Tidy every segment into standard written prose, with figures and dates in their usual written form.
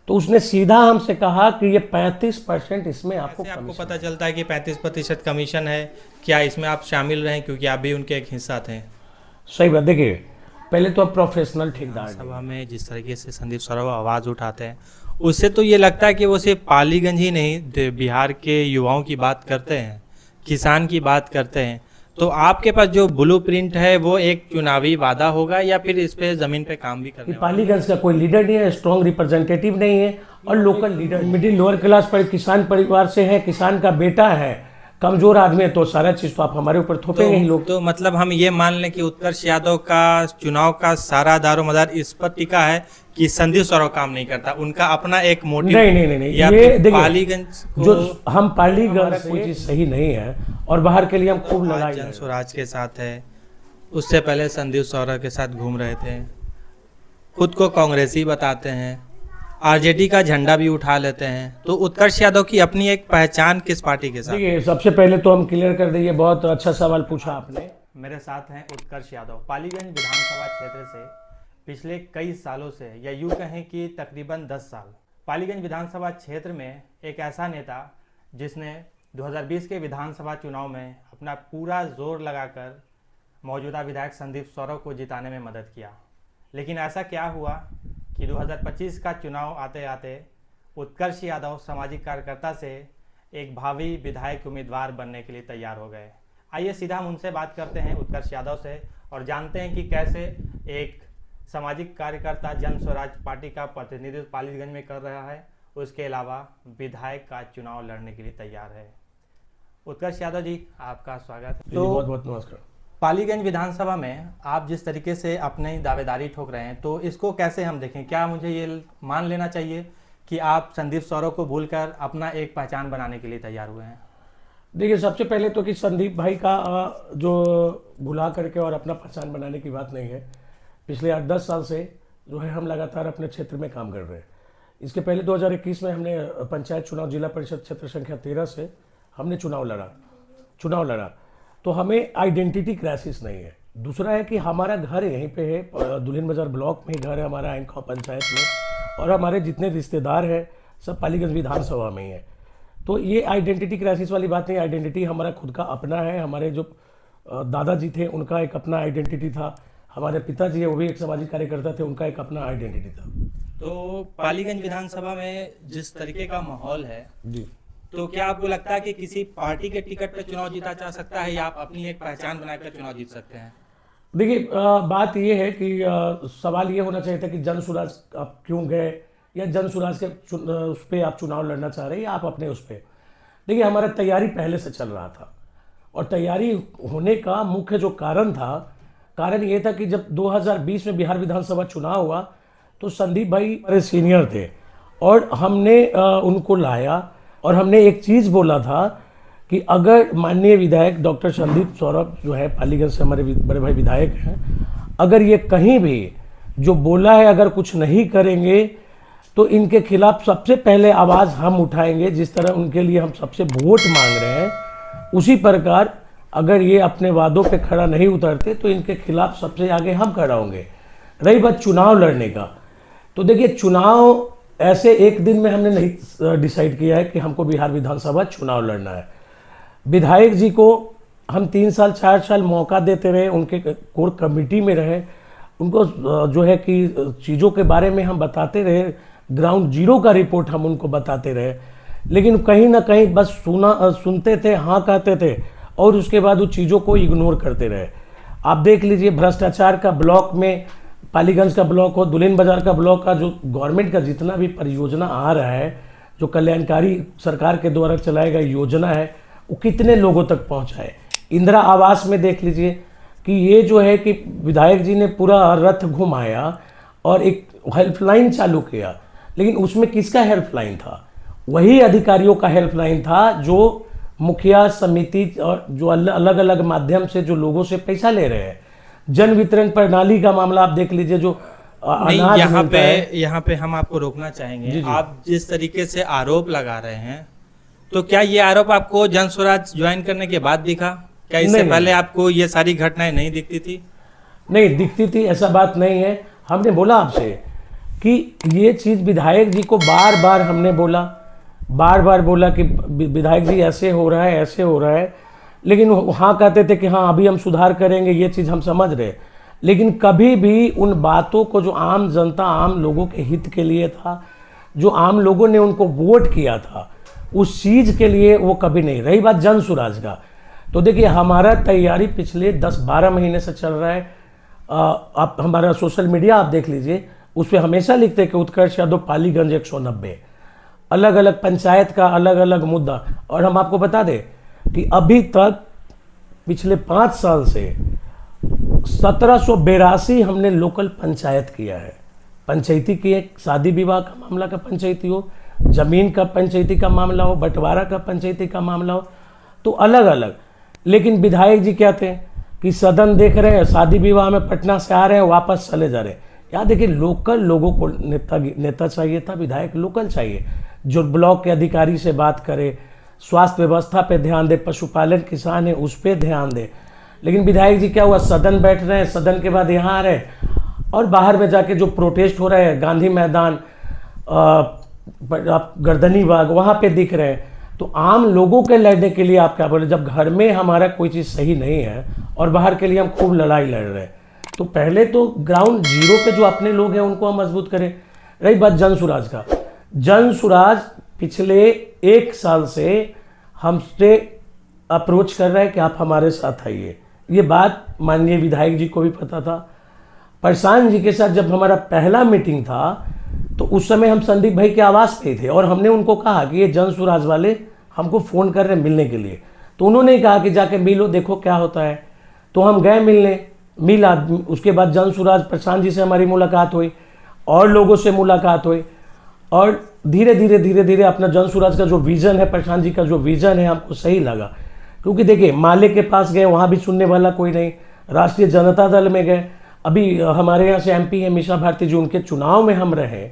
तो उसने सीधा हमसे कहा कि ये 35% इसमें आपको कैसे आपको कमीशन। पता चलता है कि 35% कमीशन है? क्या इसमें आप शामिल रहे क्योंकि आप भी उनके एक हिस्सा थे? सही बात, देखिए पहले तो अब प्रोफेशनल ठेकेदार नहीं सभा है। में जिस तरीके से संदीप सौरभ आवाज़ उठाते हैं, उससे तो ये लगता है कि वो सिर्फ पालीगंज ही नहीं, बिहार के युवाओं की बात करते हैं, किसान की बात करते हैं। तो आपके पास जो ब्लूप्रिंट है वो एक चुनावी वादा होगा या फिर इस पे ज़मीन पे काम भी कि करने वाला? पालीगंज का कोई लीडर नहीं है, स्ट्रॉन्ग रिप्रेजेंटेटिव नहीं है, और local leader middle lower class पर किसान परिवार से है, किसान का बेटा है, कमजोर आदमी है, तो सारा चीज तो आप हमारे ऊपर थोपेंगे ही लोग। तो मतलब हम ये मान लें कि उत्कर्ष यादव का चुनाव का सारा दारोमदार इस पर टिका है कि संदीप सौरभ काम नहीं करता, उनका अपना एक मोटिव? नहीं, या ये फिर देखिए, पालीगंज को जो हम पालीगंज से कोई चीज सही नहीं है, और बाहर के लिए हम खूब लड़ाई जन लड़े। स्वराज के साथ है, उससे पहले संदीप सौरभ के साथ घूम रहे थे, खुद को कांग्रेसी बताते हैं, आरजेडी का झंडा भी उठा लेते हैं। तो उत्कर्ष यादव की अपनी एक पहचान किस पार्टी के साथ? देखिए, सबसे पहले तो हम क्लियर कर देंगे, बहुत अच्छा सवाल पूछा आपने। मेरे साथ हैं उत्कर्ष यादव, पालीगंज विधानसभा क्षेत्र से पिछले कई सालों से, या यूँ कहें कि तकरीबन 10 साल, पालीगंज विधानसभा क्षेत्र में एक ऐसा नेता जिसने 2020 के विधानसभा चुनाव में अपना पूरा जोर लगाकर मौजूदा विधायक संदीप सौरभ को जिताने में मदद किया। लेकिन ऐसा क्या हुआ कि 2025 का चुनाव आते आते उत्कर्ष यादव सामाजिक कार्यकर्ता से एक भावी विधायक उम्मीदवार बनने के लिए तैयार हो गए। आइए सीधा हम उनसे बात करते हैं, उत्कर्ष यादव से, और जानते हैं कि कैसे एक सामाजिक कार्यकर्ता जन स्वराज पार्टी का प्रतिनिधित्व पालीगंज में कर रहा है, उसके अलावा विधायक का चुनाव लड़ने के लिए तैयार है। उत्कर्ष यादव जी, आपका स्वागत है। बहुत बहुत नमस्कार। पालीगंज विधानसभा में आप जिस तरीके से अपनी दावेदारी ठोक रहे हैं, तो इसको कैसे हम देखें? क्या मुझे ये मान लेना चाहिए कि आप संदीप सौरभ को भूलकर अपना एक पहचान बनाने के लिए तैयार हुए हैं? देखिए, सबसे पहले तो कि संदीप भाई का जो भुला करके और अपना पहचान बनाने की बात नहीं है। पिछले 8-10 साल से जो है हम लगातार अपने क्षेत्र में काम कर रहे हैं। इसके पहले 2021 में हमने पंचायत चुनाव जिला परिषद क्षेत्र संख्या 13 से हमने चुनाव लड़ा। तो हमें आइडेंटिटी क्राइसिस नहीं है। दूसरा है कि हमारा घर यहीं पे है, दुल्हिन बाजार ब्लॉक में घर है हमारा, आइनखा पंचायत में, और हमारे जितने रिश्तेदार हैं सब पालीगंज विधानसभा में ही है। तो ये आइडेंटिटी क्राइसिस वाली बात नहीं। आइडेंटिटी हमारा खुद का अपना है। हमारे जो दादाजी थे उनका एक अपना आइडेंटिटी था, हमारे पिताजी है वो भी एक सामाजिक कार्यकर्ता थे, उनका एक अपना आइडेंटिटी था। तो पालीगंज विधानसभा में जिस तरीके का माहौल है जी, तो क्या आपको लगता है कि किसी पार्टी के टिकट पर चुनाव जीता जा सकता है या आप अपनी एक पहचान बनाकर चुनाव जीत सकते हैं? देखिए, बात ये है कि सवाल ये होना चाहिए था कि जन सुराज आप क्यों गए, या जन सुराज के उस पर आप चुनाव लड़ना चाह रहे हैं या आप अपने उस पर। देखिए, हमारा तैयारी पहले से चल रहा था, और तैयारी होने का मुख्य जो कारण ये था कि जब 2020 में बिहार विधानसभा चुनाव हुआ तो संदीप भाई हमारे सीनियर थे, और हमने उनको लाया, और हमने एक चीज़ बोला था कि अगर माननीय विधायक डॉक्टर संदीप सौरभ जो है पालीगंज से हमारे बड़े भाई विधायक हैं, अगर ये कहीं भी जो बोला है अगर कुछ नहीं करेंगे तो इनके खिलाफ सबसे पहले आवाज़ हम उठाएंगे। जिस तरह उनके लिए हम सबसे वोट मांग रहे हैं, उसी प्रकार अगर ये अपने वादों पे खड़ा नहीं उतरते तो इनके खिलाफ सबसे आगे हम खड़ा होंगे। रही बात चुनाव लड़ने का, तो देखिए, चुनाव ऐसे एक दिन में हमने नहीं डिसाइड किया है कि हमको बिहार विधानसभा चुनाव लड़ना है। विधायक जी को हम 3 साल 4 साल मौका देते रहे, उनके कोर कमेटी में रहे, उनको जो है कि चीज़ों के बारे में हम बताते रहे, ग्राउंड जीरो का रिपोर्ट हम उनको बताते रहे, लेकिन कहीं ना कहीं बस सुनते थे, हाँ कहते थे, और उसके बाद उस चीज़ों को इग्नोर करते रहे। आप देख लीजिए, भ्रष्टाचार का ब्लॉक में, पालीगंज का ब्लॉक हो, दुल्हिन बाजार का ब्लॉक का, जो गवर्नमेंट का जितना भी परियोजना आ रहा है, जो कल्याणकारी सरकार के द्वारा चलाया गया योजना है, वो कितने लोगों तक पहुंचा है। इंदिरा आवास में देख लीजिए कि ये जो है कि विधायक जी ने पूरा रथ घुमाया और एक हेल्पलाइन चालू किया, लेकिन उसमें किसका हेल्पलाइन था? वही अधिकारियों का हेल्पलाइन था जो मुखिया समिति और जो अलग अलग माध्यम से जो लोगों से पैसा ले रहे हैं। जन वितरण प्रणाली का मामला आप देख लीजिए, जो अनाज यहाँ पे हम आपको रोकना चाहेंगे। जी। आप जिस तरीके से आरोप लगा रहे हैं, तो क्या ये आरोप आपको जन स्वराज ज्वाइन करने के बाद दिखा? क्या इससे पहले आपको ये सारी घटनाएं नहीं दिखती थी? नहीं दिखती थी, ऐसा बात नहीं है। हमने बोला आपसे कि ये चीज़ विधायक जी को बार बार हमने बोला, बार बार बोला कि विधायक जी ऐसे हो रहा है, ऐसे हो रहा है, लेकिन हाँ कहते थे कि हाँ अभी हम सुधार करेंगे, ये चीज़ हम समझ रहे, लेकिन कभी भी उन बातों को जो आम जनता, आम लोगों के हित के लिए था, जो आम लोगों ने उनको वोट किया था, उस चीज़ के लिए वो कभी नहीं। रही बात जन सुराज का, तो देखिए हमारा तैयारी पिछले 10-12 महीने से चल रहा है। आप हमारा सोशल मीडिया आप देख लीजिए, उस पर हमेशा लिखते हैं कि उत्कर्ष यादव पालीगंज 190, अलग अलग पंचायत का अलग अलग मुद्दा। और हम आपको बता दें कि अभी तक पिछले 5 साल से 1782 हमने लोकल पंचायत किया है। पंचायती की एक शादी विवाह का मामला का पंचायती हो, जमीन का पंचायती का मामला हो, बंटवारा का पंचायती का मामला हो, तो अलग अलग। लेकिन विधायक जी क्या थे कि सदन देख रहे हैं, शादी विवाह में पटना से आ रहे हैं, वापस चले जा रहे हैं। यहाँ देखिए लोकल लोगों को नेता चाहिए था, विधायक लोकल चाहिए, जो ब्लॉक के अधिकारी से बात करे, स्वास्थ्य व्यवस्था पे ध्यान दे, पशुपालन किसान है उस पर ध्यान दे। लेकिन विधायक जी क्या हुआ, सदन बैठ रहे हैं, सदन के बाद यहाँ आ रहे हैं, और बाहर में जाके जो प्रोटेस्ट हो रहा है गांधी मैदान, गर्दनी बाग, वहाँ पे दिख रहे हैं। तो आम लोगों के लड़ने के लिए आप क्या बोले, जब घर में हमारा कोई चीज़ सही नहीं है और बाहर के लिए हम खूब लड़ाई लड़ रहे हैं, तो पहले तो ग्राउंड जीरो पे जो अपने लोग हैं उनको हम मजबूत करें। रही बात जन सुराज का, जन सुराज पिछले 1 साल से हमसे अप्रोच कर रहा है कि आप हमारे साथ आइए। ये बात माननीय विधायक जी को भी पता था। प्रशांत जी के साथ जब हमारा पहला मीटिंग था, तो उस समय हम संदीप भाई के आवास पे थे और हमने उनको कहा कि ये जन सुराज वाले हमको फ़ोन कर रहे हैं मिलने के लिए। तो उन्होंने कहा कि जाके मिलो, देखो क्या होता है। तो हम गए मिलने, मिला। उसके बाद जन सुराज प्रशांत जी से हमारी मुलाकात हुई और लोगों से मुलाकात हुई, और धीरे धीरे अपना जन सुराज का जो विज़न है, प्रशांत जी का जो विज़न है, हमको सही लगा। क्योंकि देखिए माले के पास गए, वहाँ भी सुनने वाला कोई नहीं। राष्ट्रीय जनता दल में गए, अभी हमारे यहाँ से MP है मीसा भारती जी, उनके चुनाव में हम रहे।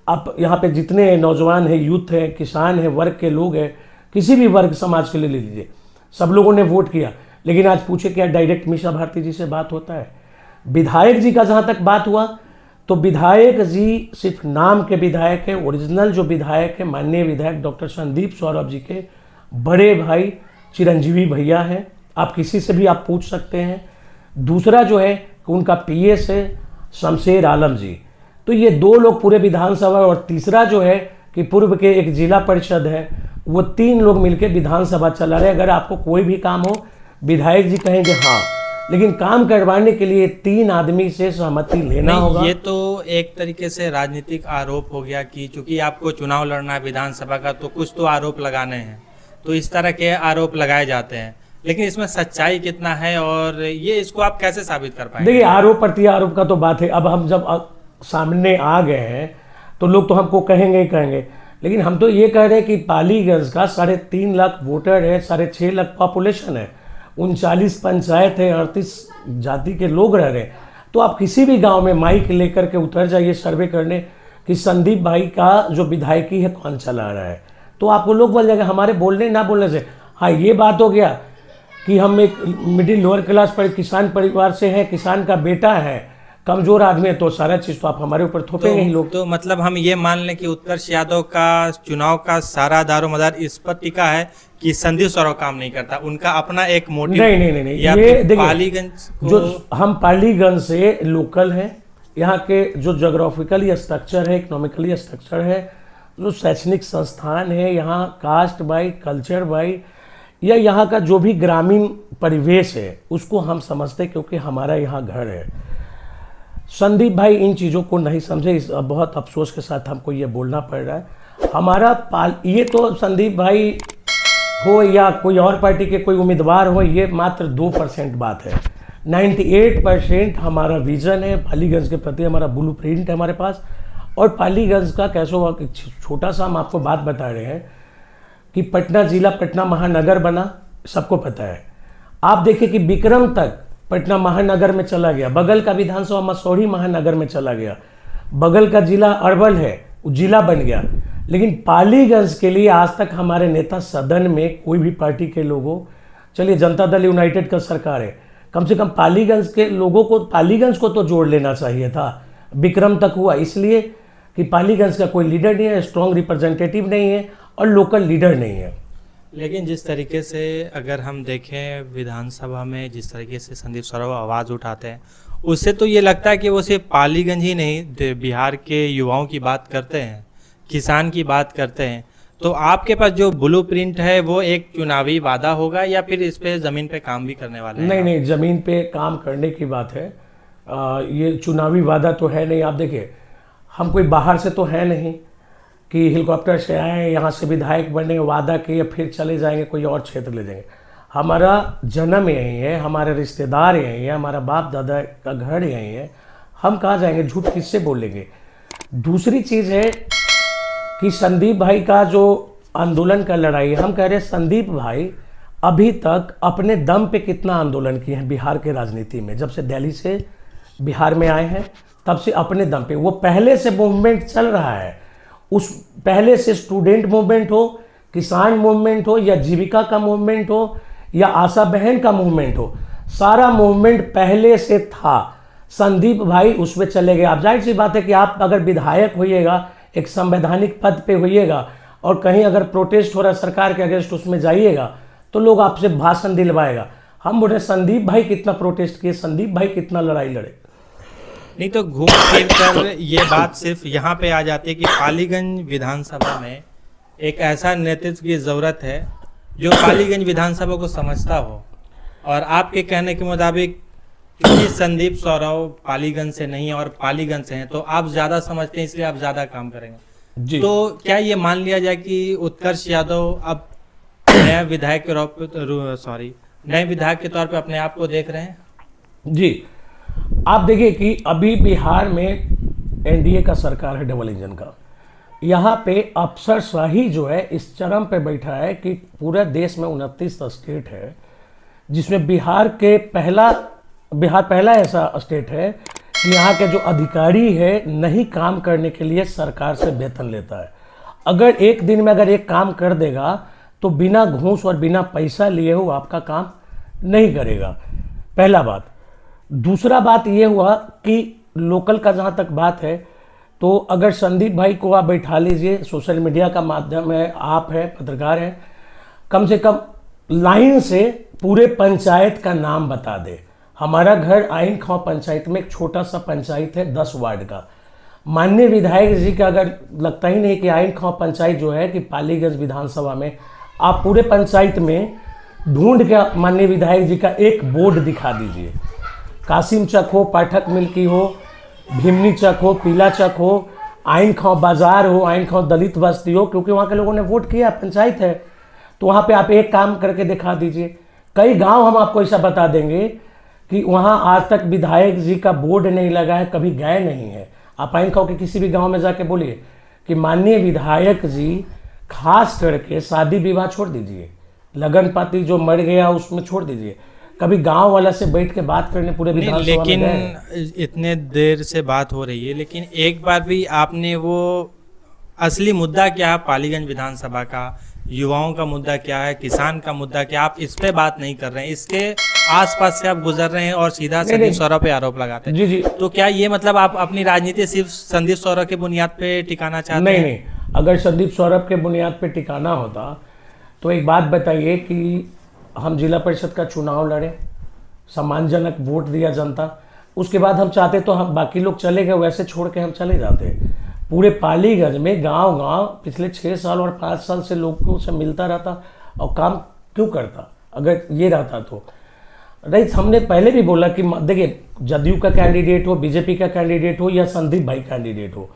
अब यहाँ पे जितने नौजवान हैं, यूथ हैं, किसान हैं, वर्ग के लोग हैं, किसी भी वर्ग समाज के लिए ले लीजिए, सब लोगों ने वोट किया। लेकिन आज पूछे क्या डायरेक्ट मीसा भारती जी से बात होता है? विधायक जी का जहाँ तक बात हुआ, तो विधायक जी सिर्फ नाम के विधायक हैं। ओरिजिनल जो विधायक है माननीय विधायक डॉक्टर संदीप सौरभ जी के बड़े भाई चिरंजीवी भैया हैं। आप किसी से भी आप पूछ सकते हैं। दूसरा जो है कि उनका PS है शमशेर आलम जी। तो ये 2 लोग पूरे विधानसभा, और तीसरा जो है कि पूर्व के एक जिला परिषद है, वो 3 लोग मिलकर विधानसभा चला रहे। अगर आपको कोई भी काम हो, विधायक जी कहेंगे हाँ, लेकिन काम करवाने के लिए 3 आदमी से सहमति लेना होगा। ये तो एक तरीके से राजनीतिक आरोप हो गया कि चूंकि आपको चुनाव लड़ना है विधानसभा का, तो कुछ तो आरोप लगाने हैं, तो इस तरह के आरोप लगाए जाते हैं। लेकिन इसमें सच्चाई कितना है और ये इसको आप कैसे साबित कर पाएंगे? देखिए आरोप प्रत्यारोप का तो बात है। अब हम जब सामने आ गए हैं तो लोग तो हमको कहेंगे ही कहेंगे, लेकिन हम तो ये कह रहे हैं कि पालीगंज का 3.5 लाख वोटर है, 6.5 लाख पॉपुलेशन है, 39 पंचायत है, 38 जाति के लोग रह रहे हैं। तो आप किसी भी गांव में माइक लेकर के उतर जाइए सर्वे करने कि संदीप भाई का जो विधायकी है कौन चला रहा है, तो आपको लोग बोल जाएंगे। हमारे बोलने ना बोलने से। हाँ, ये बात हो गया कि हम एक मिडिल लोअर क्लास पर किसान परिवार से हैं, किसान का बेटा है, कमजोर आदमी है, तो सारा चीज तो आप हमारे ऊपर थोपेंगे ही लोग। तो मतलब हम ये मान लें कि उत्कर्ष यादव का चुनाव का सारा दारोमदार इस पर टिका है कि संदीप सौरभ काम नहीं करता, उनका अपना एक मोटिव। नहीं, या ये देखिए पालीगंज जो हम पालीगंज से लोकल हैं, यहाँ के जो जोग्राफिकली स्ट्रक्चर है, इकोनॉमिकली स्ट्रक्चर है, जो शैक्षणिक संस्थान है, यहाँ कास्ट बाई कल्चर बाई, या यहाँ का जो भी ग्रामीण परिवेश है उसको हम समझते, क्योंकि हमारा यहाँ घर है। संदीप भाई इन चीज़ों को नहीं समझे, इस बहुत अफसोस के साथ हमको ये बोलना पड़ रहा है। हमारा ये तो संदीप भाई हो या कोई और पार्टी के कोई उम्मीदवार हो, ये मात्र 2% बात है। 98% हमारा विजन है, पालीगंज के प्रति हमारा ब्लूप्रिंट है हमारे पास। और पालीगंज का कैसे हुआ, छोटा सा हम आपको बात बता रहे हैं कि पटना जिला पटना महानगर बना, सबको पता है। आप देखिए कि विक्रम तक पटना महानगर में चला गया, बगल का विधानसभा मसौढ़ी महानगर में चला गया, बगल का जिला अरवल है वो जिला बन गया। लेकिन पालीगंज के लिए आज तक हमारे नेता सदन में कोई भी पार्टी के लोगों, चलिए जनता दल यूनाइटेड का सरकार है, कम से कम पालीगंज के लोगों को, पालीगंज को तो जोड़ लेना चाहिए था। विक्रम तक हुआ, इसलिए कि पालीगंज का कोई लीडर नहीं है, स्ट्रॉन्ग रिप्रेजेंटेटिव नहीं है और लोकल लीडर नहीं है। लेकिन जिस तरीके से अगर हम देखें विधानसभा में जिस तरीके से संदीप सौरभ आवाज़ उठाते हैं, उससे तो ये लगता है कि वो सिर्फ पालीगंज ही नहीं बिहार के युवाओं की बात करते हैं, किसान की बात करते हैं। तो आपके पास जो ब्लूप्रिंट है वो एक चुनावी वादा होगा या फिर इस पे ज़मीन पे काम भी करने वाले हैं? नहीं नहीं, ज़मीन पे काम करने की बात है। ये चुनावी वादा तो है नहीं। आप देखिए, हम कोई बाहर से तो है नहीं कि हेलीकॉप्टर से आए, यहाँ से विधायक बने, वादा किए, फिर चले जाएंगे कोई और क्षेत्र ले जाएंगे। हमारा जन्म यहीं है, हमारे रिश्तेदार यहीं है, हमारा बाप दादा का घर यहीं है। हम कहाँ जाएंगे, झूठ किससे बोलेंगे। दूसरी चीज़ है कि संदीप भाई का जो आंदोलन का लड़ाई है, हम कह रहे हैं संदीप भाई अभी तक अपने दम पे कितना आंदोलन किए हैं बिहार के राजनीति में। जब से दिल्ली से बिहार में आए हैं तब से अपने दम पे, वो पहले से मूवमेंट चल रहा है। उस पहले से स्टूडेंट मूवमेंट हो, किसान मूवमेंट हो, या जीविका का मूवमेंट हो, या आशा बहन का मूवमेंट हो, सारा मूवमेंट पहले से था। संदीप भाई उसमें चले गए। आप जाहिर सी बात है कि आप अगर विधायक होइएगा, एक संवैधानिक पद पे होइएगा और कहीं अगर प्रोटेस्ट हो रहा है सरकार के अगेंस्ट, उसमें जाइएगा तो लोग आपसे भाषण दिलवाएगा। हम बोले संदीप भाई कितना प्रोटेस्ट किए, संदीप भाई कितना लड़ाई लड़े। नहीं तो घूम फिर कर ये बात सिर्फ यहाँ पे आ जाती है कि पालीगंज विधानसभा में एक ऐसा नेतृत्व की ज़रूरत है जो पालीगंज विधानसभा को समझता हो। और आपके कहने के मुताबिक क्योंकि संदीप सौरभ पालीगंज से नहीं है और पालीगंज से हैं, तो आप ज़्यादा समझते हैं इसलिए आप ज़्यादा काम करेंगे जी। तो क्या ये मान लिया जाए कि उत्कर्ष यादव अब नया विधायक के नए विधायक के तौर पे अपने आप को देख रहे हैं? जी, आप देखिए कि अभी बिहार में एनडीए का सरकार है, डबल इंजन का। यहाँ पे अफसरशाही जो है इस चरम पे बैठा है कि पूरे देश में 29 स्टेट है, जिसमें बिहार पहला ऐसा स्टेट है कि यहाँ के जो अधिकारी है नहीं काम करने के लिए सरकार से वेतन लेता है। अगर एक दिन में अगर एक काम कर देगा तो बिना घूस और बिना पैसा लिए हो आपका काम नहीं करेगा, पहला बात। दूसरा बात ये हुआ कि लोकल का जहाँ तक बात है, तो अगर संदीप भाई को आप बैठा लीजिए, सोशल मीडिया का माध्यम है, आप है, पत्रकार हैं, कम से कम लाइन से पूरे पंचायत का नाम बता दे। हमारा घर आइन खां पंचायत में एक छोटा सा पंचायत है 10 वार्ड का। माननीय विधायक जी का अगर लगता ही नहीं कि आइन खां पंचायत जो है कि पालीगंज विधानसभा में, आप पूरे पंचायत में ढूंढ के माननीय विधायक जी का एक बोर्ड दिखा दीजिए। कासिम चक हो, पाठक मिल की हो, भीमनी चक हो, पीला चक हो, आइन खां बाजार हो, आइन खां दलित बस्ती हो, क्योंकि वहाँ के लोगों ने वोट किया, पंचायत है, तो वहाँ पे आप एक काम करके दिखा दीजिए। कई गांव हम आपको ऐसा बता देंगे कि वहाँ आज तक विधायक जी का बोर्ड नहीं लगा है, कभी गए नहीं है। आप आइन खां के किसी भी गांव में जाके बोलिए कि माननीय विधायक जी, खास करके शादी विवाह छोड़ दीजिए, लगन पाती जो मर गया उसमें छोड़ दीजिए, कभी गांव वाला से बैठ के बात करने पूरे विधानसभा में गए? लेकिन इतने देर से बात हो रही है, लेकिन एक बार भी आपने वो असली मुद्दा क्या है पालीगंज विधानसभा का, युवाओं का मुद्दा क्या है, किसान का मुद्दा क्या, आप इस पे बात नहीं कर रहे हैं, इसके आसपास से आप गुजर रहे हैं और सीधा संदीप सौरभ पे आरोप लगाते हैं। जी जी। तो क्या ये मतलब आप अपनी राजनीति सिर्फ संदीप सौरभ के बुनियाद पे टिकाना चाहते हैं? नहीं, अगर संदीप सौरभ के बुनियाद पे टिकाना होता तो एक बात बताइए कि हम जिला परिषद का चुनाव लड़े, सम्मानजनक वोट दिया जनता, उसके बाद हम चाहते तो हम बाकी लोग चले गए, वैसे छोड़ के हम चले जाते। पूरे पालीगंज में गांव गांव पिछले 6 साल और 5 साल से लोगों से मिलता रहता और काम क्यों करता अगर ये रहता तो। नहीं, हमने पहले भी बोला कि देखिए, जदयू का कैंडिडेट हो, बीजेपी का कैंडिडेट हो या संदीप भाई कैंडिडेट हो,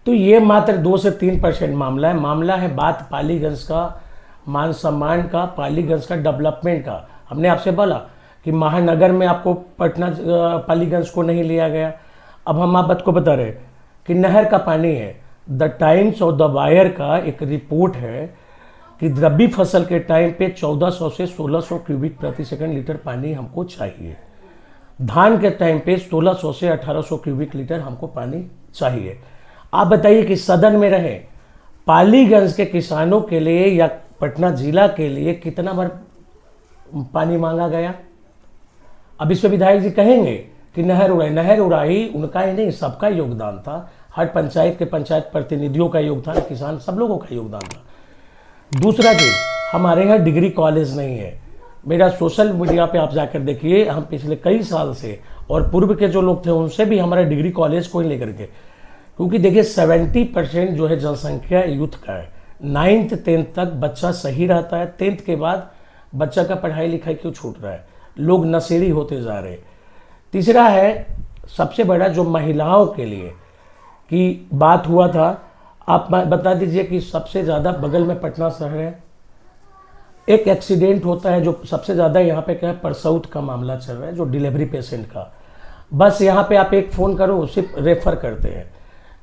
तो ये मात्र 2 से 3% मामला है बात पालीगंज का मान सम्मान का, पालीगंज का डेवलपमेंट का। हमने आपसे बोला कि महानगर में आपको पटना पालीगंज को नहीं लिया गया। अब हम आपको बता रहे कि नहर का पानी है। द टाइम्स और द वायर का एक रिपोर्ट है कि रबी फसल के टाइम पे 1400 से 1600 क्यूबिक प्रति सेकंड लीटर पानी हमको चाहिए। धान के टाइम पे 1600 से 1800 क्यूबिक लीटर हमको पानी चाहिए। आप बताइए कि सदन में रहे पालीगंज के किसानों के लिए या पटना जिला के लिए कितना बार पानी मांगा गया? अब इस पर विधायक जी कहेंगे कि नहर उड़ाई, उनका ही नहीं सबका योगदान था। हर पंचायत के पंचायत प्रतिनिधियों का योगदान, किसान, सब लोगों का योगदान था। दूसरा चीज़, हमारे यहाँ डिग्री कॉलेज नहीं है। मेरा सोशल मीडिया पे आप जाकर देखिए, हम पिछले कई साल से और पूर्व के जो लोग थे उनसे भी हमारा डिग्री कॉलेज कोई लेकर के, क्योंकि देखिए 70% जो है जनसंख्या यूथ का है। 9th 10th तक बच्चा सही रहता है, 10th के बाद बच्चा का पढ़ाई लिखाई क्यों छूट रहा है, लोग नशेड़ी होते जा रहे हैं। तीसरा है सबसे बड़ा जो महिलाओं के लिए की बात हुआ था, आप बता दीजिए कि सबसे ज़्यादा बगल में पटना शहर है, एक एक्सीडेंट होता है जो सबसे ज़्यादा यहाँ पे क्या है, प्रसूत का मामला चल रहा है, जो डिलीवरी पेशेंट का, बस यहाँ पे आप एक फ़ोन करो सिर्फ रेफर करते हैं।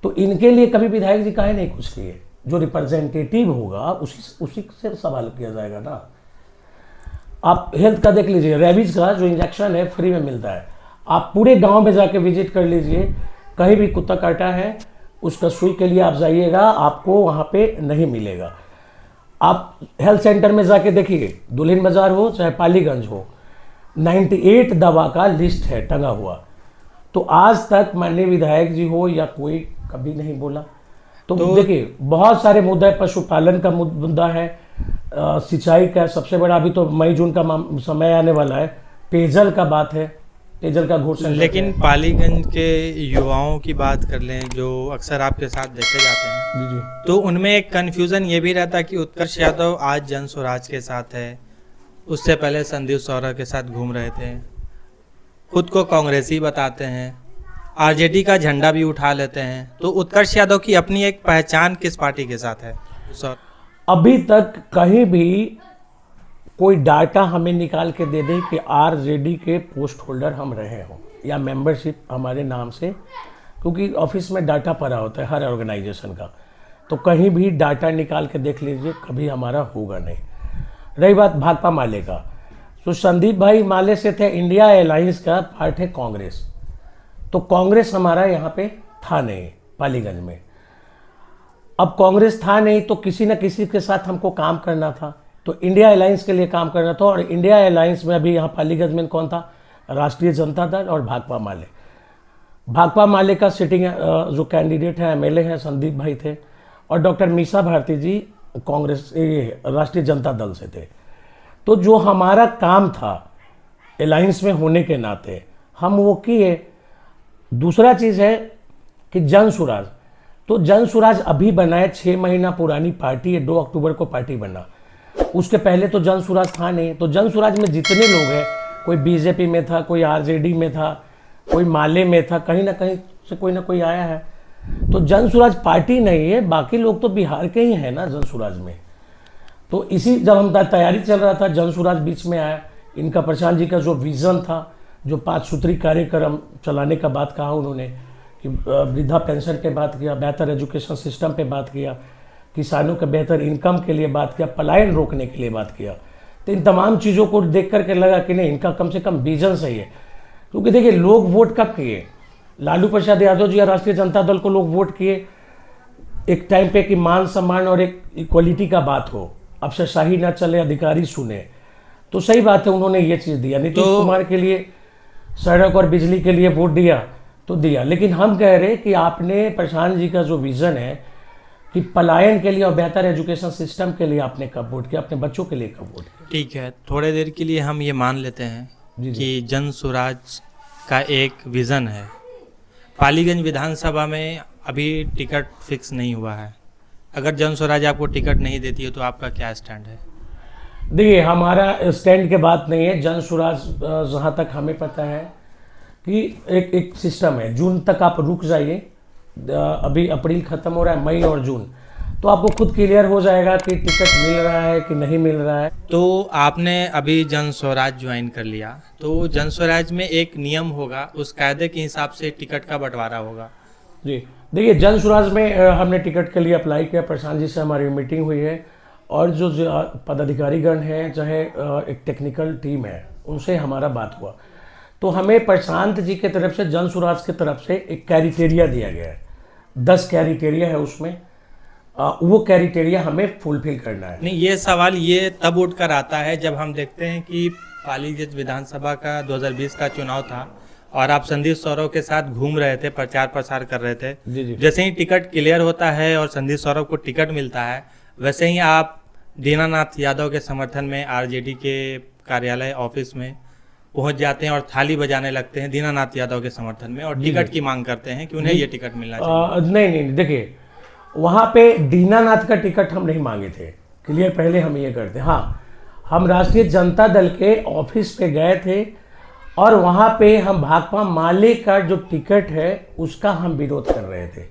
तो इनके लिए कभी विधायक जी काहे नहीं कुछ किए? जो रिप्रेजेंटेटिव होगा उसी से सवाल किया जाएगा ना। आप हेल्थ का देख लीजिए, रेबीज का जो इंजेक्शन है फ्री में मिलता है, आप पूरे गांव में जाके विजिट कर लीजिए, कहीं भी कुत्ता काटा है उसका सुई के लिए आप जाइएगा, आपको वहाँ पे नहीं मिलेगा। आप हेल्थ सेंटर में जाके देखिए, दुल्हिन बाजार हो चाहे पालीगंज हो, 98 दवा का लिस्ट है टंगा हुआ। तो आज तक माननीय विधायक जी हो या कोई कभी नहीं बोला। तो देखिए बहुत सारे मुद्दे, पशुपालन का मुद्दा है, सिंचाई का सबसे बड़ा, अभी तो मई जून का समय आने वाला है, पेयजल का बात है, पेयजल का घोषणा। लेकिन पालीगंज के युवाओं की बात कर लें जो अक्सर आपके साथ देखे जाते हैं, जी जी, तो उनमें एक कन्फ्यूज़न ये भी रहता है कि उत्कर्ष यादव आज जन स्वराज के साथ है, उससे पहले संदीप सौरभ के साथ घूम रहे थे, खुद को कांग्रेसी बताते हैं, आरजेडी का झंडा भी उठा लेते हैं। तो उत्कर्ष यादव की अपनी एक पहचान किस पार्टी के साथ है? सर, अभी तक कहीं भी कोई डाटा हमें निकाल के दे दे कि आरजेडी के पोस्ट होल्डर हम रहे हों या मेंबरशिप हमारे नाम से, क्योंकि ऑफिस में डाटा पड़ा होता है हर ऑर्गेनाइजेशन का, तो कहीं भी डाटा निकाल के देख लीजिए, कभी हमारा होगा नहीं। रही बात भाकपा माले का, तो संदीप भाई माले से थे, इंडिया अलायंस का पार्ट है कांग्रेस, तो कांग्रेस हमारा यहाँ पे था नहीं पालीगंज में। अब कांग्रेस था नहीं तो किसी न किसी के साथ हमको काम करना था, तो इंडिया अलायंस के लिए काम करना था। और इंडिया अलायंस में अभी यहाँ पालीगंज में कौन था? राष्ट्रीय जनता दल और भाकपा माले। भाकपा माले का सिटिंग जो कैंडिडेट है एमएलए हैं संदीप भाई थे, और डॉक्टर मीसा भारती जी कांग्रेस राष्ट्रीय जनता दल से थे। तो जो हमारा काम था अलायंस में होने के नाते हम वो किए। दूसरा चीज़ है कि जन सुराज, तो जन सुराज अभी बना है, 6 महीना पुरानी पार्टी है, 2 अक्टूबर को पार्टी बना, उसके पहले तो जन सुराज था नहीं। तो जन सुराज में जितने लोग हैं, कोई बीजेपी में था, कोई आरजेडी में था, कोई माले में था, कहीं ना कहीं से कोई ना कोई आया है। तो जन सुराज पार्टी नहीं है, बाकी लोग तो बिहार के ही हैं ना जन सुराज में। तो इसी जब हम तैयारी चल रहा था, जन सुराज बीच में आया। इनका प्रशांत जी का जो विज़न था, जो 5 सूत्री कार्यक्रम चलाने का बात कहा उन्होंने, कि वृद्धा पेंशन पे बात किया, बेहतर एजुकेशन सिस्टम पे बात किया, किसानों के बेहतर इनकम के लिए बात किया, पलायन रोकने के लिए बात किया। तो इन तमाम चीज़ों को देख करके लगा कि नहीं, इनका कम से कम विजन सही है। क्योंकि देखिए लोग वोट कब किए? लालू प्रसाद यादव जी या राष्ट्रीय जनता दल को लोग वोट किए एक टाइम पे कि मान सम्मान और एक इक्वलिटी का बात हो, अफसरशाही ना चले, अधिकारी सुने। तो सही बात है, उन्होंने ये चीज़ दिया। नीतीश कुमार के लिए सड़क और बिजली के लिए वोट दिया तो दिया, लेकिन हम कह रहे कि आपने प्रशांत जी का जो विज़न है कि पलायन के लिए और बेहतर एजुकेशन सिस्टम के लिए आपने कब वोट किया, अपने बच्चों के लिए कब वोट किया? ठीक है, थोड़े देर के लिए हम ये मान लेते हैं कि जन सुराज का एक विज़न है। पालीगंज विधानसभा में अभी टिकट फिक्स नहीं हुआ है, अगर जन स्वराज आपको टिकट नहीं देती है तो आपका क्या स्टैंड है? देखिए हमारा स्टैंड के बात नहीं है, जन सुराज जहाँ तक हमें पता है कि एक सिस्टम है, जून तक आप रुक जाइए, अभी अप्रैल ख़त्म हो रहा है, मई और जून, तो आपको खुद क्लियर हो जाएगा कि टिकट मिल रहा है कि नहीं मिल रहा है। तो आपने अभी जन स्वराज ज्वाइन कर लिया, तो जन स्वराज में एक नियम होगा, उस कायदे के हिसाब से टिकट का बंटवारा होगा। जी देखिए, जन सुराज में हमने टिकट के लिए अप्लाई किया, प्रशांत जी से हमारी मीटिंग हुई है, और जो पदाधिकारीगण हैं, चाहे एक टेक्निकल टीम है, उनसे हमारा बात हुआ। तो हमें प्रशांत जी के तरफ से, जन सुराज की तरफ से एक क्राइटेरिया दिया गया है, 10 क्राइटेरिया है उसमें, वो क्राइटेरिया हमें फुलफिल करना है। नहीं, ये सवाल ये तब उठकर आता है जब हम देखते हैं कि पालीगंज विधानसभा का 2020 का चुनाव था और आप संदीप सौरव के साथ घूम रहे थे, प्रचार प्रसार कर रहे थे। जी जी। जैसे ही टिकट क्लियर होता है और संदीप सौरव को टिकट मिलता है, वैसे ही आप दीनानाथ यादव के समर्थन में आरजेडी के कार्यालय ऑफिस में पहुंच जाते हैं और थाली बजाने लगते हैं दीनानाथ यादव के समर्थन में, और टिकट की मांग करते हैं कि उन्हें ये टिकट मिलना चाहिए। नहीं नहीं, देखिए वहाँ पे दीनानाथ का टिकट हम नहीं मांगे थे, क्लियर पहले हम ये करते। हाँ, हम राष्ट्रीय जनता दल के ऑफिस पे गए थे और वहाँ पे हम भाकपा माले का जो टिकट है उसका हम विरोध कर रहे थे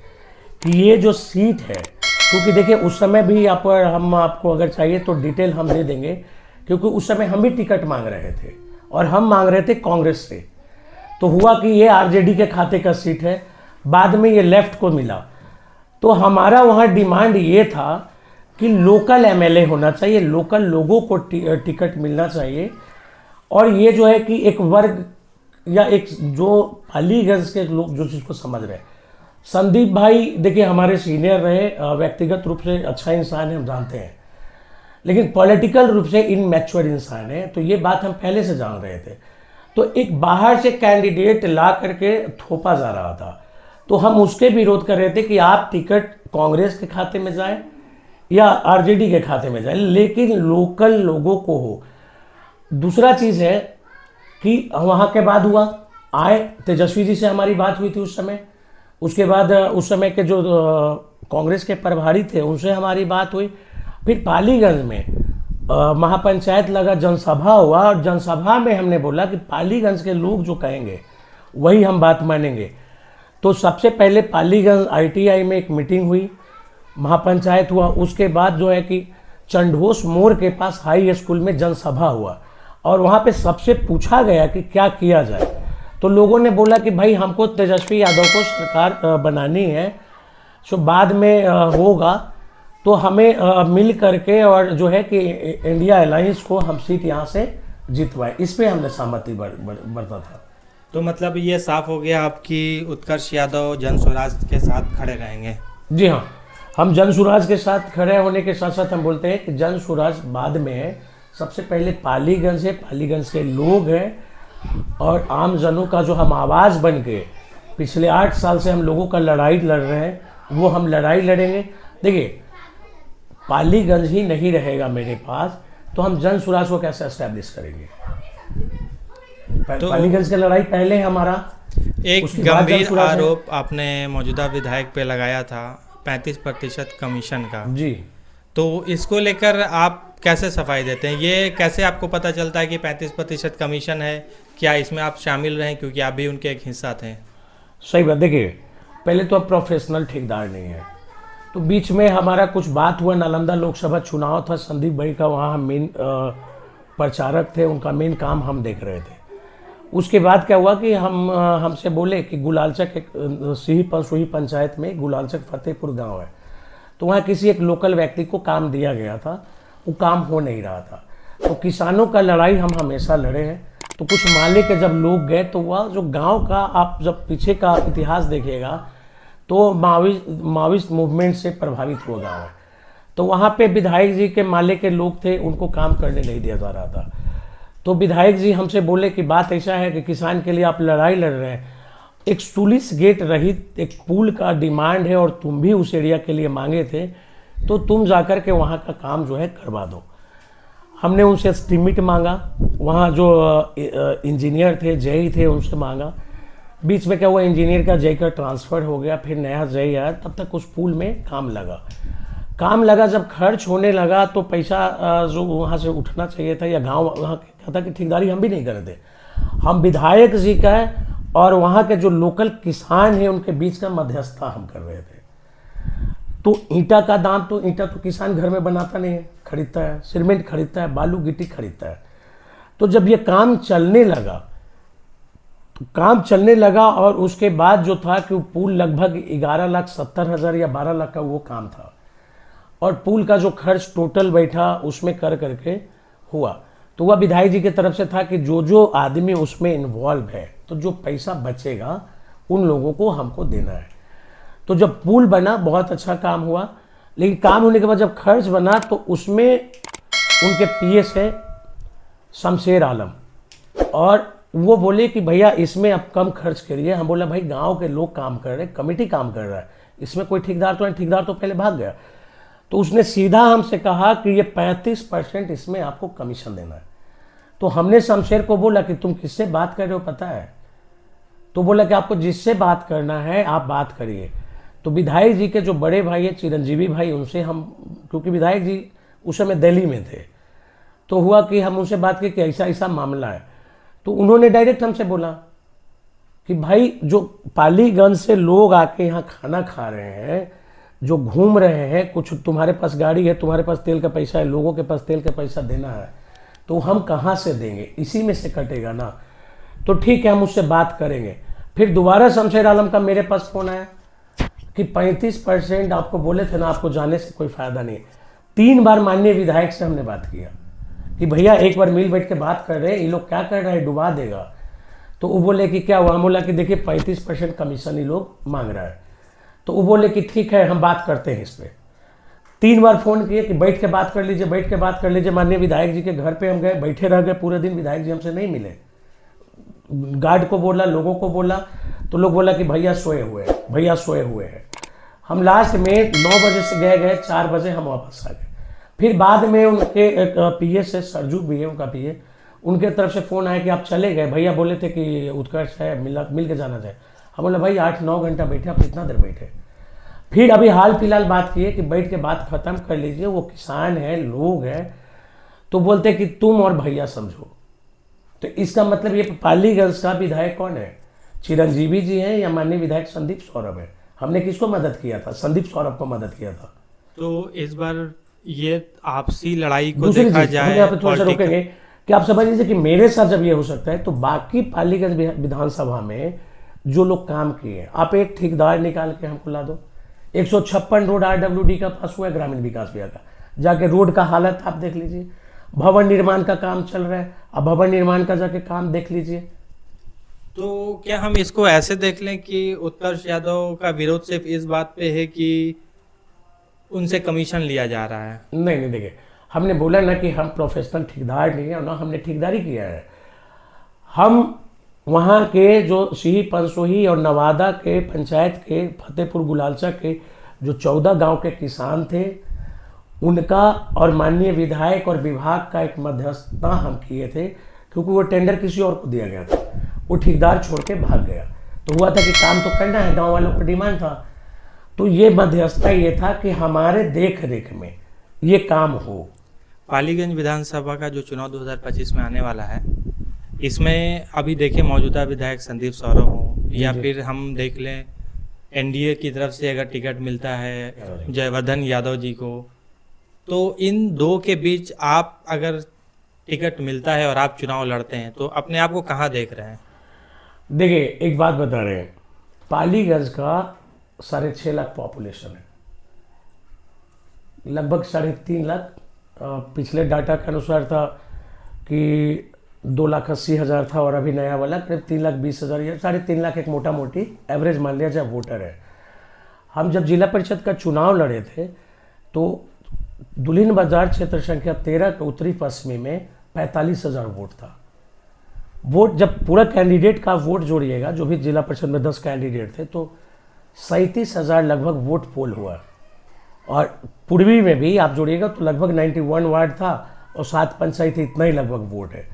कि ये जो सीट है, क्योंकि देखिए उस समय भी हम आपको अगर चाहिए तो डिटेल हम दे देंगे, क्योंकि उस समय हम भी टिकट मांग रहे थे और हम मांग रहे थे कांग्रेस से। तो हुआ कि ये आरजेडी के खाते का सीट है, बाद में ये लेफ्ट को मिला। तो हमारा वहाँ डिमांड ये था कि लोकल एमएलए होना चाहिए, लोकल लोगों को टिकट मिलना चाहिए। और ये जो है कि एक वर्ग या एक जो पालीगंज के लोग जो चीज़ को समझ रहे हैं, संदीप भाई देखिए हमारे सीनियर रहे, व्यक्तिगत रूप से अच्छा इंसान है, हम जानते हैं, लेकिन पॉलिटिकल रूप से इनमैच्योर इंसान है, तो ये बात हम पहले से जान रहे थे। तो एक बाहर से कैंडिडेट ला करके थोपा जा रहा था, तो हम उसके विरोध कर रहे थे कि आप टिकट कांग्रेस के खाते में जाए या आरजेडी के खाते में जाए, लेकिन लोकल लोगों को हो। दूसरा चीज़ है कि वहाँ के बाद हुआ, आए तेजस्वी जी से हमारी बात हुई थी उस समय, उसके बाद उस समय के जो कांग्रेस के प्रभारी थे उनसे हमारी बात हुई। फिर पालीगंज में महापंचायत लगा, जनसभा हुआ, और जनसभा में हमने बोला कि पालीगंज के लोग जो कहेंगे वही हम बात मानेंगे। तो सबसे पहले पालीगंज आईटीआई में एक मीटिंग हुई, महापंचायत हुआ, उसके बाद जो है कि चंडोस मोड़ के पास हाई स्कूल में जनसभा हुआ और वहाँ पे सबसे पूछा गया कि क्या किया जाए। तो लोगों ने बोला कि भाई हमको तेजस्वी यादव को सरकार बनानी है, सो बाद में होगा, तो हमें मिल करके और जो है कि इंडिया अलायंस को हम सीट यहाँ से जितवाए। इस पे हमने सहमति बरता था। तो मतलब ये साफ हो गया आपकी उत्कर्ष यादव जन स्वराज के साथ खड़े रहेंगे। जी हाँ, हम जन स्वराज के साथ खड़े होने के साथ साथ हम बोलते हैं कि जन स्वराज बाद में है, सबसे पहले पालीगंज है, पालीगंज के लोग हैं और आम जनों का जो हम आवाज़ बन के पिछले 8 साल से हम लोगों का लड़ाई लड़ रहे हैं, वो हम लड़ाई लड़ेंगे। देखिए पालीगंज ही नहीं रहेगा मेरे पास, तो हम जन स्वराज को कैसे एस्टैब्लिश करेंगे। तो पालीगंज की लड़ाई पहले हमारा। एक गंभीर आरोप आपने मौजूदा विधायक पे लगाया था 35% कमीशन का। जी, तो इसको लेकर आप कैसे सफाई देते हैं? ये कैसे आपको पता चलता है कि 35% कमीशन है? क्या इसमें आप शामिल रहे, क्योंकि आप भी उनके एक हिस्सा थे? सही बात। देखिए पहले तो अब प्रोफेशनल ठेकेदार नहीं है, तो बीच में हमारा कुछ बात हुआ, नालंदा लोकसभा चुनाव था, संदीप भाई का वहाँ हम मेन प्रचारक थे, उनका मेन काम हम देख रहे थे। उसके बाद क्या हुआ कि हमसे बोले कि गुलालचक एक सिही पंसोही पंचायत में गुलालचक फतेहपुर गांव है, तो वहाँ किसी एक लोकल व्यक्ति को काम दिया गया था, वो काम हो नहीं रहा था। तो किसानों का लड़ाई हम हमेशा लड़े हैं। तो कुछ माले के जब लोग गए तो वह जो गांव का आप जब पीछे का इतिहास देखिएगा तो माओइस्ट मूवमेंट से प्रभावित हुआ गाँव है। तो वहाँ पे विधायक जी के माले के लोग थे, उनको काम करने नहीं दिया जा रहा था। तो विधायक जी हमसे बोले कि बात ऐसा है कि किसान के लिए आप लड़ाई लड़ रहे हैं, एक सुलिस गेट रहित एक पुल का डिमांड है और तुम भी उस एरिया के लिए मांगे थे, तो तुम जाकर के वहाँ का काम जो है करवा दो। हमने उनसे एस्टीमेट मांगा, वहाँ जो इंजीनियर थे, जेई थे, उनसे मांगा। बीच में क्या हुआ, इंजीनियर का जेई का ट्रांसफ़र हो गया, फिर नया जेई आया, तब तक उस पुल में काम लगा। जब खर्च होने लगा तो पैसा जो वहाँ से उठना चाहिए था, या गांव वहाँ कहता कि ठेकेदारी हम भी नहीं कर रहे थे, हम विधायक जी का और वहाँ के जो लोकल किसान हैं उनके बीच का मध्यस्थता हम कर रहे थे। तो ईंटा का दाम, तो ईंटा तो किसान घर में बनाता नहीं है, खरीदता है, सीमेंट खरीदता है, बालू गिट्टी खरीदता है। तो जब ये काम चलने लगा और उसके बाद जो था कि वो पुल लगभग 11,70,000 या 12 लाख का वो काम था, और पुल का जो खर्च टोटल बैठा उसमें कर करके हुआ, तो वह विधायक जी की तरफ से था कि जो आदमी उसमें इन्वॉल्व है, तो जो पैसा बचेगा उन लोगों को हमको देना है। तो जब पुल बना बहुत अच्छा काम हुआ, लेकिन काम होने के बाद जब खर्च बना तो उसमें उनके पीएस है शमशेर आलम और वो बोले कि भैया इसमें आप कम खर्च करिए। हम बोला भाई गांव के लोग काम कर रहे हैं, कमेटी काम कर रहा है, इसमें कोई ठेकेदार तो नहीं, ठेकेदार तो पहले भाग गया। तो उसने सीधा हमसे कहा कि ये 35% इसमें आपको कमीशन देना है। तो हमने शमशेर को बोला कि तुम किससे बात कर रहे हो पता है? तो बोला कि आपको जिससे बात करना है आप बात करिए। तो विधायक जी के जो बड़े भाई है चिरंजीवी भाई, उनसे हम, क्योंकि विधायक जी उस समय दिल्ली में थे, तो हुआ कि हम उनसे बात की कि ऐसा ऐसा मामला है। तो उन्होंने डायरेक्ट हमसे बोला कि भाई जो पालीगंज से लोग आके यहाँ खाना खा रहे हैं, जो घूम रहे हैं, कुछ तुम्हारे पास गाड़ी है, तुम्हारे पास तेल का पैसा है, लोगों के पास तेल का पैसा देना है, तो हम कहाँ से देंगे? इसी में से कटेगा ना। तो ठीक है हम उससे बात करेंगे। फिर दोबारा शमशेर आलम का मेरे पास फोन आया कि 35% आपको बोले थे ना, आपको जाने से कोई फायदा नहीं। 3 बार माननीय विधायक से हमने बात किया कि भैया एक बार मिल बैठ के बात कर रहे हैं, ये लोग क्या कर रहे हैं, डुबा देगा। तो वो बोले कि क्या हुआ? बोला कि देखिए 35% कमीशन ये लोग मांग रहा है। तो वो बोले कि ठीक है हम बात करते हैं इस पर। 3 बार फोन किए कि बैठ के बात कर लीजिए, बैठ के बात कर लीजिए। माननीय विधायक जी के घर पे हम गए, बैठे रह गए पूरे दिन, विधायक जी हमसे नहीं मिले। गार्ड को बोला, लोगों को बोला, तो लोग बोला कि भैया सोए हुए हैं, भैया सोए हुए हैं। हम लास्ट में 9 बजे से गए 4 बजे हम वापस आ गए। फिर बाद में उनके एक पीए से, सरजू भी है उनका पीए, उनके तरफ से फ़ोन आया कि आप चले गए। भैया बोले थे कि उत्कर्ष है, मिल के जाना चाहिए। हम बोले भाई 8-9 घंटा बैठे, आप कितना देर बैठे? फिर अभी हाल फिलहाल बात किए कि बैठ के बात खत्म कर लीजिए, वो किसान है, लोग हैं। तो बोलते कि तुम और भैया समझो। तो इसका मतलब ये पालीगंज का विधायक कौन है? चिरंजीवी जी हैं या माननीय विधायक संदीप सौरभ है? हमने किसको मदद किया था? संदीप सौरभ को मदद किया था। तो इस बार ये आपसी लड़ाई को दूसरी देखा चीज हम जाए, यहाँ पे थोड़ा सा पॉलिटिकल, रोकेंगे कि आप समझ लीजिए कि मेरे साथ जब ये हो सकता है तो बाकी पालीगंज विधानसभा में जो लोग काम किए, आप एक ठेकेदार निकाल के हमको ला दो। 156 रोड RWD का पास हुआ है, ग्रामीण विकास विभाग का, जाके रोड का हालत आप देख लीजिए। भवन निर्माण का काम चल रहा है, अब भवन निर्माण का जाके काम देख लीजिए। तो क्या हम इसको ऐसे देख लें कि उत्कर्ष यादव का विरोध सिर्फ इस बात पे है कि उनसे कमीशन लिया जा रहा है? नहीं नहीं, देखिए हमने बोला ना कि हम प्रोफेशनल ठेकेदार नहीं है, और ना हमने ठेकेदारी किया है। हम वहाँ के जो सिही पंसोही और नवादा के पंचायत के फतेहपुर गुलालचा के जो 14 गांव के किसान थे, उनका और माननीय विधायक और विभाग का एक मध्यस्थता हम किए थे, क्योंकि वो टेंडर किसी और को दिया गया था। वो ठेकेदार छोड़ के भाग गया, तो हुआ था कि काम तो करना है, गांव वालों का डिमांड था। तो ये मध्यस्थता ये था कि हमारे देख रेख में ये काम हो। पालीगंज विधानसभा का जो चुनाव 2025 में आने वाला है, इसमें अभी देखिए मौजूदा विधायक संदीप सौरभ हो या फिर हम देख लें एनडीए की तरफ से अगर टिकट मिलता है जयवर्धन यादव जी को, तो इन दो के बीच आप अगर टिकट मिलता है और आप चुनाव लड़ते हैं तो अपने आप को कहाँ देख रहे हैं? देखिए एक बात बता रहे हैं, पालीगंज का 6.5 लाख पॉपुलेशन है, लगभग 3.5 लाख। पिछले डाटा के अनुसार था कि 2,80,000 था, और अभी नया वाला करीब 3,20,000 या 3.5 लाख एक मोटा मोटी एवरेज मान लिया जाए वोटर है। हम जब जिला परिषद का चुनाव लड़े थे तो दुल्हिन बाजार क्षेत्र संख्या 13 के उत्तरी पश्चिमी में 45,000 वोट था। वोट जब पूरा कैंडिडेट का वोट जोड़िएगा, जो भी जिला परिषद में 10 कैंडिडेट थे, तो 37,000 लगभग वोट पोल हुआ। और पूर्वी में भी आप जोड़िएगा तो लगभग 91 वार्ड था और 7 पंचायत, इतना ही लगभग वोट है।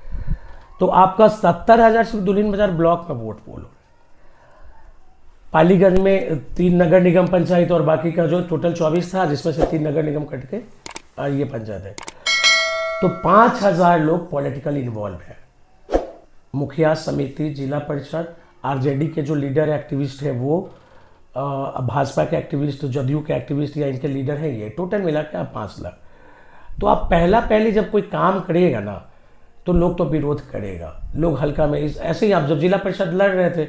तो आपका 70,000 सिर्फ दुल्हिन बाजार ब्लॉक में वोट पोल हो रहा है। पालीगंज में 3 नगर निगम पंचायत और बाकी का जो टोटल 24 था, जिसमें से 3 नगर निगम कट के ये पंचायत है। तो 5,000 लोग पॉलिटिकल इन्वॉल्व है। मुखिया समिति, जिला परिषद, आरजेडी के जो लीडर एक्टिविस्ट है वो, भाजपा के एक्टिविस्ट, जदयू के एक्टिविस्ट या इनके लीडर हैं, ये टोटल मिला के आप 5 लाख। तो आप पहली जब कोई काम करिएगा ना तो लोग तो विरोध करेगा, लोग हल्का में ऐसे ही। आप जब जिला परिषद लड़ रहे थे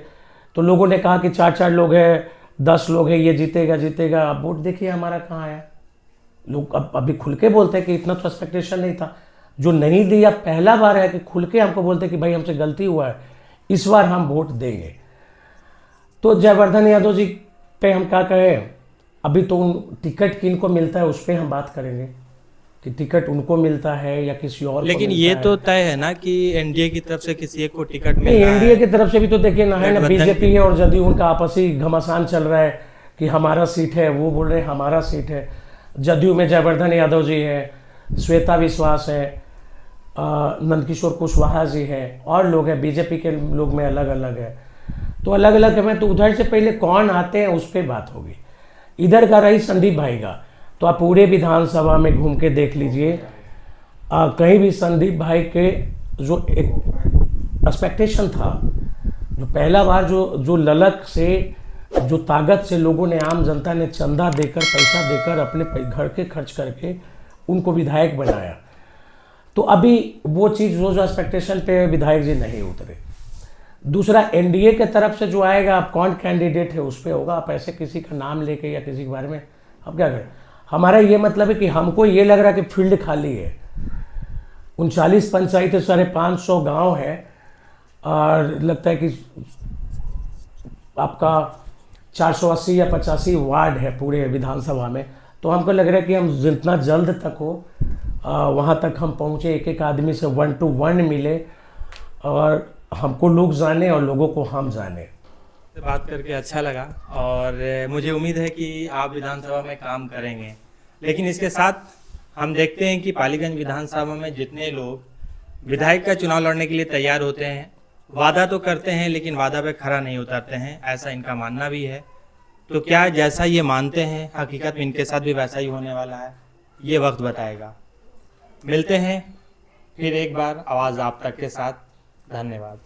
तो लोगों ने कहा कि 4-4 लोग हैं, 10 लोग हैं, ये जीतेगा। अब वोट देखिए हमारा कहाँ आया। लोग अब अभी खुल के बोलते हैं कि इतना तो एक्सपेक्टेशन नहीं था। जो नहीं दिया, पहला बार है कि खुल के हमको बोलते हैं कि भाई हमसे गलती हुआ है, इस बार हम वोट देंगे। तो जयवर्धन यादव जी पे हम क्या कहें, अभी तो टिकट किन को मिलता है उस पर हम बात करेंगे। कि टिकट उनको मिलता है या किसी और को लेकिन मिलता ये है। तो तय है ना कि एनडीए की तरफ से किसी एक को टिकट नहीं, मिल रहा एनडीए है। की तरफ से भी तो देखिए ना, है ना, गठबंधन बीजेपी की। है और जदयू, उनका आपसी घमासान चल रहा है कि हमारा सीट है, वो बोल रहे हैं हमारा सीट है। जदयू में जयवर्धन यादव जी है, श्वेता विश्वास है, नंदकिशोर कुशवाहा जी है, और लोग हैं, बीजेपी के लोग में अलग अलग है। तो अलग अलग है, तो उधर से पहले कौन आते हैं उस पर बात होगी। इधर का रही संदीप भाई का, तो आप पूरे विधानसभा में घूम के देख लीजिए, कहीं भी संदीप भाई के जो एक एक्सपेक्टेशन था, जो पहला बार जो जो ललक से, जो ताकत से लोगों ने, आम जनता ने चंदा देकर, पैसा देकर, अपने घर के खर्च करके उनको विधायक बनाया, तो अभी वो चीज़, वो जो एक्सपेक्टेशन पे विधायक जी नहीं उतरे। दूसरा, एनडीए के तरफ से जो आएगा, आप कौन कैंडिडेट है उस पर होगा। आप ऐसे किसी का नाम लेके या किसी के बारे में आप क्या करें। हमारा ये मतलब है कि हमको ये लग रहा है कि फील्ड खाली है, 39 पंचायत, 550 गांव है, और लगता है कि आपका 480 या 85 वार्ड है पूरे विधानसभा में। तो हमको लग रहा है कि हम जितना जल्द तक हो वहाँ तक हम पहुँचे, एक एक आदमी से 1 to 1 मिले, और हमको लोग जाने और लोगों को हम जाने। से बात करके अच्छा लगा, और मुझे उम्मीद है कि आप विधानसभा में काम करेंगे। लेकिन इसके साथ हम देखते हैं कि पालीगंज विधानसभा में जितने लोग विधायक का चुनाव लड़ने के लिए तैयार होते हैं, वादा तो करते हैं लेकिन वादा पे खरा नहीं उतरते हैं, ऐसा इनका मानना भी है। तो क्या जैसा ये मानते हैं हकीकत में इनके साथ भी वैसा ही होने वाला है, ये वक्त बताएगा। मिलते हैं फिर एक बार आवाज़ आप तक के साथ। धन्यवाद।